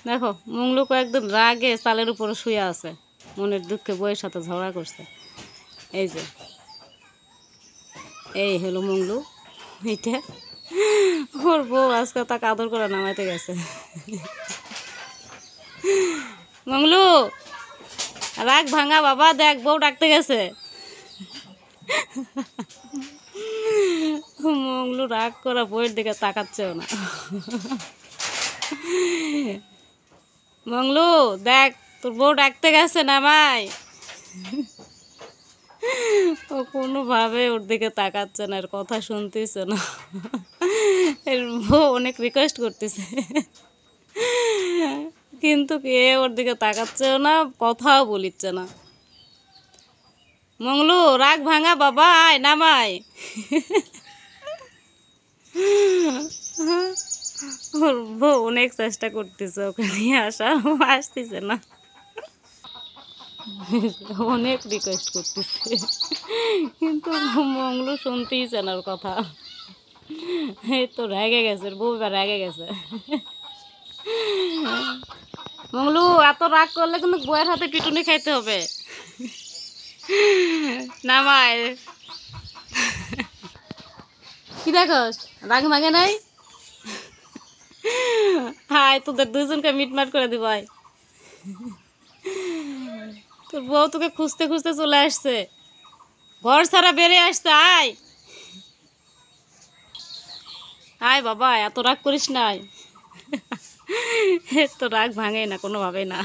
দেখো মংলু কয়েকদিন রাগে চালের উপরে শুয়ে আছে, মনের দুঃখে বইয়ের সাথে ঝগড়া করছে। এই যে এই হলো মংলু, এইটা ওর বউ আজকে তাকে আদর করে নামাইতে গেছে। মংলু রাগ ভাঙা বাবা, দেখ বউ ডাকতে গেছে। মংলু রাগ করা বইয়ের দিকে তাকাচ্ছেও না। মংলু দেখ তোর বউ ডাকতে গেছে নামাই। ও কোনোভাবে ওর দিকে তাকাচ্ছে না, এর কথা শুনতেছে না। এর বউ অনেক রিকোয়েস্ট করতেছে, কিন্তু কে ওর দিকে তাকাচ্ছেও না, কথাও বলিচ্ছে না। মংলু রাগ ভাঙা বাবা, আয় নামাই। ওর বউ অনেক চেষ্টা করতেছে ওকে নিয়ে আসার, আসতেছে না, অনেক রিকোয়েস্ট করতেছে, কিন্তু মংলু শুনতেই চান ওর কথা। এই তো রেগে গেছে, বউ এবার রেগে গেছে। মংলু এত রাগ করলে কিন্তু বউয়ের হাতে পিটুনি খাইতে হবে। নামায় কি দেখোস, রাগ মাগে নাই? হাই তোদের দুজনকে মিটমাট করে দিব। তোর বউ তোকে খুঁজতে খুঁজতে চলে আসছে, ঘর ছাড়া বেরিয়ে আসছে। আয় আয় বাবা, এত রাগ করিস নাই। তো রাগ ভাঙে না কোনোভাবে না।